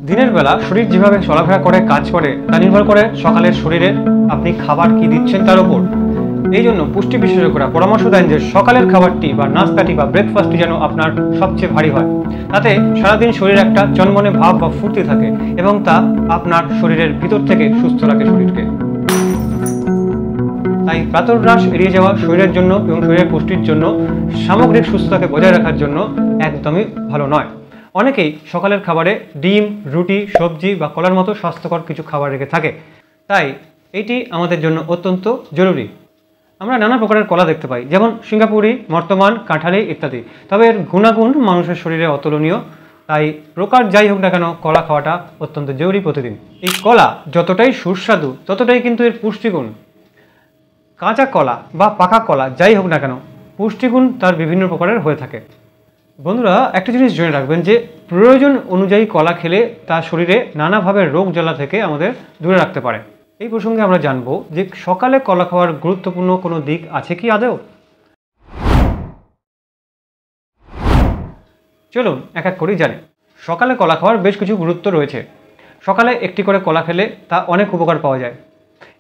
দিনের বেলা শরীর যেভাবে চলাফেরা করে কাজ করে তা নির্ভর করে সকালের শরীরে আপনি খাবার কি দিচ্ছেন তার উপর। এই জন্য পুষ্টি বিশেষজ্ঞরা পরামর্শ দেন যে সকালের খাবারটি বা নাস্তাটি বা ব্রেকফাস্টটি যেন আপনার সবচেয়ে ভারী হয়, তাতে সারাদিন শরীর একটা চনমনে ভাব বা ফুর্তি থাকে এবং তা আপনার শরীরের ভিতর থেকে সুস্থ রাখে শরীরকে। তাই প্রাতঃরাশ এড়িয়ে যাওয়া শরীরের জন্য এবং শরীরের পুষ্টির জন্য, সামগ্রিক সুস্থতাকে বজায় রাখার জন্য একদমই ভালো নয়। অনেকেই সকালের খাবারে ডিম, রুটি, সবজি বা কলার মতো স্বাস্থ্যকর কিছু খাবার রেখে থাকে, তাই এটি আমাদের জন্য অত্যন্ত জরুরি। আমরা নানা প্রকারের কলা দেখতে পাই, যেমন সিঙ্গাপুরি, বর্তমান, কাঁঠালি ইত্যাদি। তবে এর গুণাগুণ মানুষের শরীরে অতুলনীয়, তাই প্রকার যাই হোক না কেন কলা খাওয়াটা অত্যন্ত জরুরি প্রতিদিন। এই কলা যতটাই সুস্বাদু ততটাই কিন্তু এর পুষ্টিগুণ। কাঁচা কলা বা পাকা কলা যাই হোক না কেন, পুষ্টিগুণ তার বিভিন্ন প্রকারের হয়ে থাকে। বন্ধুরা, একটা জিনিস জেনে রাখবেন যে প্রয়োজন অনুযায়ী কলা খেলে তা শরীরে নানাভাবে রোগ জ্বালা থেকে আমাদের দূরে রাখতে পারে। এই প্রসঙ্গে আমরা জানবো যে সকালে কলা খাওয়ার গুরুত্বপূর্ণ কোনো দিক আছে কি আদৌ। চলুন এক এক করেই জানি। সকালে কলা খাওয়ার বেশ কিছু গুরুত্ব রয়েছে। সকালে একটি করে কলা খেলে তা অনেক উপকার পাওয়া যায়।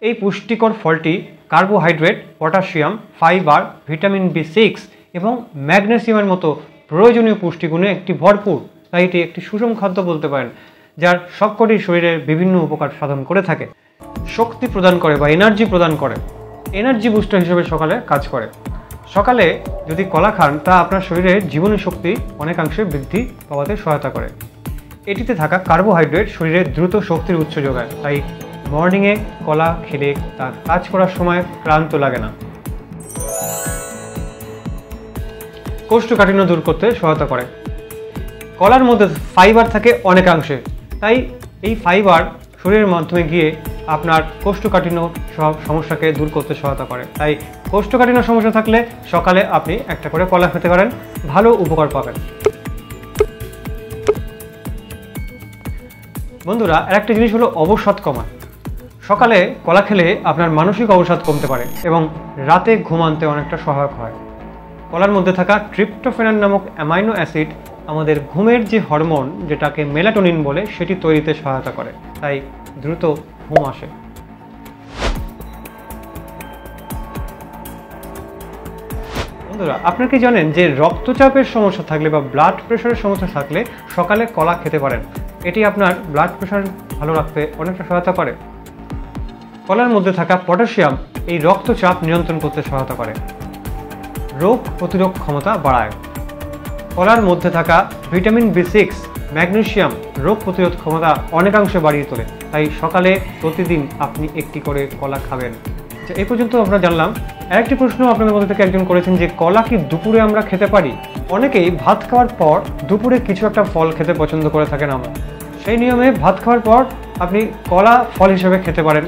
এই পুষ্টিকর ফলটি carbohydrate, potassium, fibre, vitamin B6 এবং ম্যাগনেসিয়ামের মতো প্রয়োজনীয় পুষ্টিগুণে একটি ভরপুর, তাই এটি একটি সুষম খাদ্য বলতে পারেন, যার সবকটি শরীরের বিভিন্ন উপকার সাধন করে থাকে। শক্তি প্রদান করে বা এনার্জি প্রদান করে, এনার্জি বুস্টার হিসেবে সকালে কাজ করে। সকালে যদি কলা খান তা আপনার শরীরের জীবনী শক্তি অনেকাংশে বৃদ্ধি পাওয়াতে সহায়তা করে। এটিতে থাকা কার্বোহাইড্রেট শরীরে দ্রুত শক্তির উৎস যোগায়, তাই মর্নিংয়ে কলা খেলে তা কাজ করার সময় ক্লান্ত লাগে না। কোষ্ঠকাঠিন্য দূর করতে সহায়তা করে। কলার মধ্যে ফাইবার থাকে অনেকাংশে, তাই এই ফাইবার শরীরের মাধ্যমে গিয়ে আপনার কোষ্ঠকাঠিন্য সব সমস্যাকে দূর করতে সহায়তা করে। তাই কোষ্ঠকাঠিন্য সমস্যা থাকলে সকালে আপনি একটা করে কলা খেতে পারেন, ভালো উপকার পাবেন। বন্ধুরা, আরেকটা জিনিস হলো অবসাদ কমা। সকালে কলা খেলে আপনার মানসিক অবসাদ কমতে পারে এবং রাতে ঘুম আনতে অনেকটা সহায়ক হয়। কলার মধ্যে থাকা ট্রিপ্টোফ্যান নামক অ্যামাইনো অ্যাসিড আমাদের ঘুমের যে হরমোন, যেটাকে মেলাটোনিন বলে, সেটি তৈরিতে সহায়তা করে, তাই দ্রুত ঘুম আসে। বন্ধুরা, আপনি কি জানেন যে রক্তচাপের সমস্যা থাকলে বা ব্লাড প্রেশারের সমস্যা থাকলে সকালে কলা খেতে পারেন? এটি আপনার ব্লাড প্রেশার ভালো রাখতে অনেকটা সহায়তা করে। কলার মধ্যে থাকা পটাশিয়াম এই রক্তচাপ নিয়ন্ত্রণ করতে সহায়তা করে, রোগ প্রতিরোধ ক্ষমতা বাড়ায়। কলার মধ্যে থাকা ভিটামিন B6, ম্যাগনেসিয়াম রোগ প্রতিরোধ ক্ষমতা অনেকাংশে বাড়িয়ে তোলে, তাই সকালে প্রতিদিন আপনি একটি করে কলা খাবেন। এই পর্যন্ত আমরা জানলাম। আরেকটি প্রশ্ন আপনাদের মধ্যে থেকে একজন করেছেন যে কলা কি দুপুরে আমরা খেতে পারি? অনেকেই ভাত খাওয়ার পর দুপুরে কিছু একটা ফল খেতে পছন্দ করে থাকেন। আমরা সেই নিয়মে ভাত খাওয়ার পর আপনি কলা ফল হিসেবে খেতে পারেন,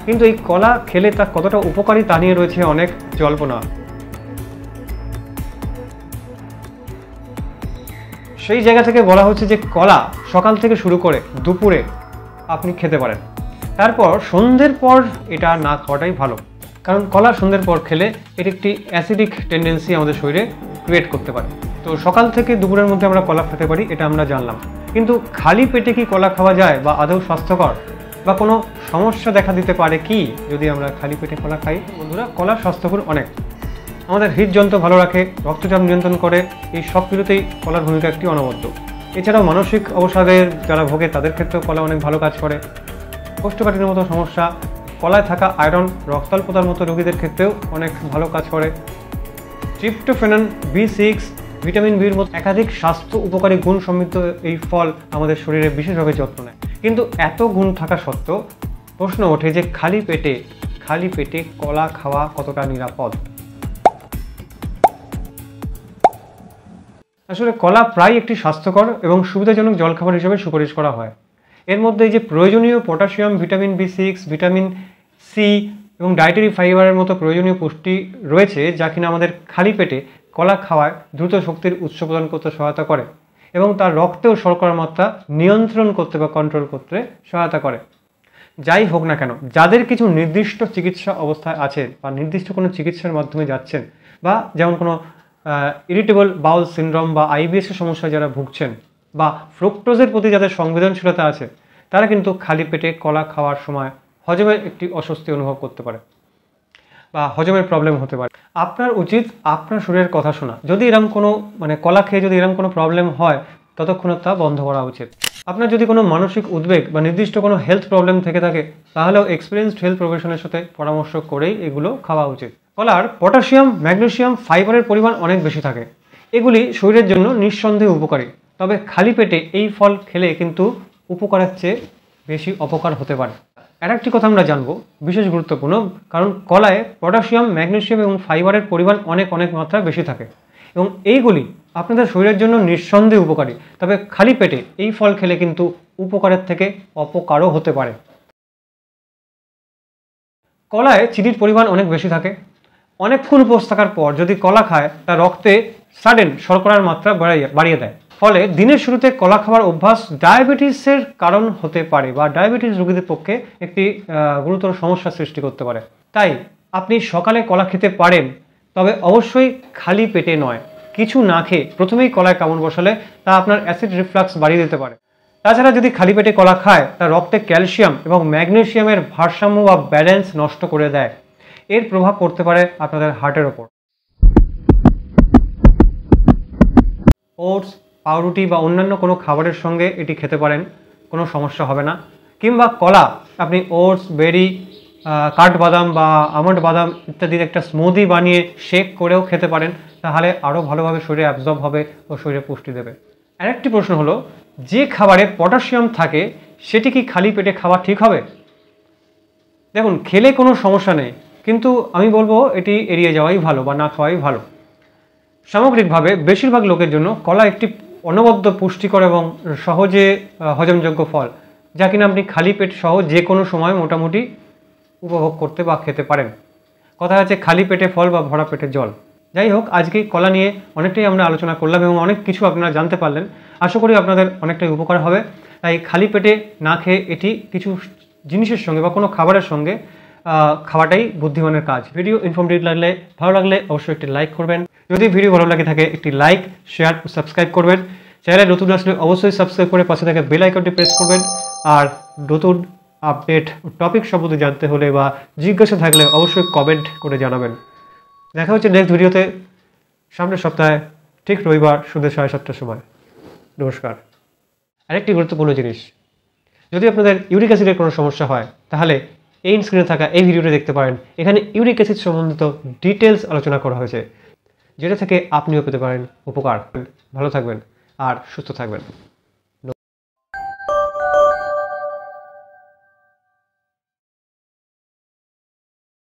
কিন্তু এই কলা খেলে তা কতটা উপকারী তা নিয়ে রয়েছে অনেক জল্পনা। সেই জায়গা থেকে বলা হচ্ছে যে কলা সকাল থেকে শুরু করে দুপুরে আপনি খেতে পারেন, তারপর সন্ধ্যের পর এটা না খাওয়াটাই ভালো, কারণ কলা সন্ধ্যের পর খেলে এর একটি অ্যাসিডিক টেন্ডেন্সি আমাদের শরীরে ক্রিয়েট করতে পারে। তো সকাল থেকে দুপুরের মধ্যে আমরা কলা খেতে পারি, এটা আমরা জানলাম। কিন্তু খালি পেটে কি কলা খাওয়া যায় বা আদৌ স্বাস্থ্যকর, বা কোনো সমস্যা দেখা দিতে পারে কি যদি আমরা খালি পেটে কলা খাই? বন্ধুরা, কলার স্বাস্থ্যগুণ অনেক। আমাদের হৃদযন্ত্র ভালো রাখে, রক্তচাপ নিয়ন্ত্রণ করে, এই সব কিছুতেই কলার ভূমিকা একটি অনবদ্য। এছাড়াও মানসিক অবসাদের যারা ভোগে তাদের ক্ষেত্রেও কলা অনেক ভালো কাজ করে। কোষ্ঠকাঠিন্যের মতো সমস্যা, কলায় থাকা আয়রন রক্তাল্পতার মতো রোগীদের ক্ষেত্রেও অনেক ভালো কাজ করে। ট্রিপ্টোফ্যান, B6, ভিটামিন বির মতো একাধিক স্বাস্থ্য উপকারী গুণ সমৃদ্ধ এই ফল আমাদের শরীরে বিশেষভাবে যত্ন নেয়। কিন্তু এত গুণ থাকা সত্ত্বেও প্রশ্ন ওঠে যে খালি পেটে কলা খাওয়া কতটা নিরাপদ? আসলে কলা প্রায় একটি স্বাস্থ্যকর এবং সুবিধাজনক জলখাবার হিসেবে সুপারিশ করা হয়। এর মধ্যে যে প্রয়োজনীয় potassium, vitamin B6, vitamin C এবং ডায়েটারি ফাইবারের মতো প্রয়োজনীয় পুষ্টি রয়েছে, যা কিনা আমাদের খালি পেটে কলা খাওয়ায় দ্রুত শক্তির উৎস প্রদান করতে সহায়তা করে এবং তার রক্তেও শর্করার মাত্রা নিয়ন্ত্রণ করতে বা কন্ট্রোল করতে সহায়তা করে। যাই হোক না কেন, যাদের কিছু নির্দিষ্ট চিকিৎসা অবস্থায় আছে বা নির্দিষ্ট কোনো চিকিৎসার মাধ্যমে যাচ্ছেন, বা যেমন কোনো ইরিটেবল বাউল সিনড্রোম বা IBS এর সমস্যায় যারা ভুগছেন, বা ফ্রুক্টোজের প্রতি যাদের সংবেদনশীলতা আছে তারা কিন্তু খালি পেটে কলা খাওয়ার সময় হজমের একটি অস্বস্তি অনুভব করতে পারে বা হজমের প্রবলেম হতে পারে। আপনার উচিত আপনার শরীরের কথা শোনা। যদি এরকম কোনো কলা খেয়ে যদি এরকম কোনো প্রবলেম হয় ততক্ষণ তা বন্ধ করা উচিত। আপনার যদি কোনো মানসিক উদ্বেগ বা নির্দিষ্ট কোনো হেলথ প্রবলেম থেকে থাকে তাহলেও এক্সপিরিয়েন্সড হেলথ প্রফেশনের সাথে পরামর্শ করেই এগুলো খাওয়া উচিত। কলার পটাশিয়াম, ম্যাগনেসিয়াম, ফাইবারের পরিমাণ অনেক বেশি থাকে। এগুলি শরীরের জন্য নিঃসন্দেহে উপকারী, তবে খালি পেটে এই ফল খেলে কিন্তু উপকারের চেয়ে বেশি অপকার হতে পারে। আর একটি কথা আমরা জানবো বিশেষ গুরুত্বপূর্ণ, কারণ কলায় পটাশিয়াম, ম্যাগনেসিয়াম এবং ফাইবারের পরিমাণ অনেক মাত্রা বেশি থাকে এবং এইগুলি আপনাদের শরীরের জন্য নিঃসন্দেহে উপকারী, তবে খালি পেটে এই ফল খেলে কিন্তু উপকারের থেকে অপকারও হতে পারে। কলায় চিনির পরিমাণ অনেক বেশি থাকে। অনেকক্ষণ উপোস থাকার পর যদি কলা খায় তা রক্তে সাডেন শর্করার মাত্রা বাড়িয়ে দেয়, ফলে দিনের শুরুতে কলা খাওয়ার অভ্যাস ডায়াবেটিসের কারণ হতে পারে বা ডায়াবেটিস রোগীদের পক্ষে একটি গুরুতর সমস্যা সৃষ্টি করতে পারে। তাই আপনি সকালে কলা খেতে পারেন, তবে অবশ্যই খালি পেটে নয়। কিছু না খেয়ে প্রথমেই কলায় কামড় বসালে তা আপনার অ্যাসিড রিফ্লাক্স বাড়িয়ে দিতে পারে। তাছাড়া যদি খালি পেটে কলা খায় তা রক্তে ক্যালসিয়াম এবং ম্যাগনেসিয়ামের ভারসাম্য বা ব্যালেন্স নষ্ট করে দেয়। এর প্রভাব পড়তে পারে আপনাদের হার্টের ওপর। ওটস, পাউরুটি বা অন্যান্য কোনো খাবারের সঙ্গে এটি খেতে পারেন, কোনো সমস্যা হবে না। কিংবা কলা আপনি ওটস, বেরি, কাঠবাদাম বা আমন্ড বাদাম ইত্যাদির একটা স্মুদি বানিয়ে শেক করেও খেতে পারেন, তাহলে আরও ভালোভাবে শরীরে অ্যাবজর্ব হবে ও শরীরে পুষ্টি দেবে। আরেকটি প্রশ্ন হলো, যে খাবারে পটাশিয়াম থাকে সেটি কি খালি পেটে খাওয়া ঠিক হবে? দেখুন, খেলে কোনো সমস্যা নেই, কিন্তু আমি বলবো এটি এড়িয়ে যাওয়াই ভালো বা না খাওয়াই ভালো। সামগ্রিকভাবে বেশিরভাগ লোকের জন্য কলা একটি অনবদ্য পুষ্টিকর এবং সহজে হজমযোগ্য ফল, যা কিনা আপনি খালি পেট সহ যে কোনো সময় মোটামুটি উপভোগ করতে বা খেতে পারেন। কথা আছে খালি পেটে ফল বা ভরা পেটে জল। যাই হোক, আজকে কলা নিয়ে অনেকটাই আমরা আলোচনা করলাম এবং অনেক কিছু আপনারা জানতে পারলেন। আশা করি আপনাদের অনেকটাই উপকার হবে। তাই খালি পেটে না খেয়ে এটি কিছু জিনিসের সঙ্গে বা কোনো খাবারের সঙ্গে খাওয়াটাই বুদ্ধিমানের কাজ। ভিডিও ইনফরমেটিভ ভালো লাগলে অবশ্যই একটি লাইক করবেন। যদি ভিডিও ভালো লাগে থাকে একটি লাইক, শেয়ার, সাবস্ক্রাইব করবেন। চ্যানেলে নতুন আসলে অবশ্যই সাবস্ক্রাইব করে পাশে থাকা বেল আইকনটি প্রেস করবেন। আর নতুন আপডেট টপিক সম্বন্ধে জানতে হলে বা জিজ্ঞাসা থাকলে অবশ্যই কমেন্ট করে জানাবেন। দেখা হচ্ছে নেক্সট ভিডিওতে সামনের সপ্তাহে, ঠিক রবিবার সন্ধ্যে 7:30টার সময়। নমস্কার। আরেকটি গুরুত্বপূর্ণ জিনিস, যদি আপনাদের ইউরিক অ্যাসিডের কোনো সমস্যা হয় তাহলে এই স্ক্রিনে থাকা এই ভিডিওটি দেখতে পারেন। এখানে ইউরিক অ্যাসিড সম্বন্ধিত ডিটেলস আলোচনা করা হয়েছে, যেটা থেকে আপনিও পেতে পারেন উপকার। ভালো থাকবেন আর সুস্থ থাকবেন।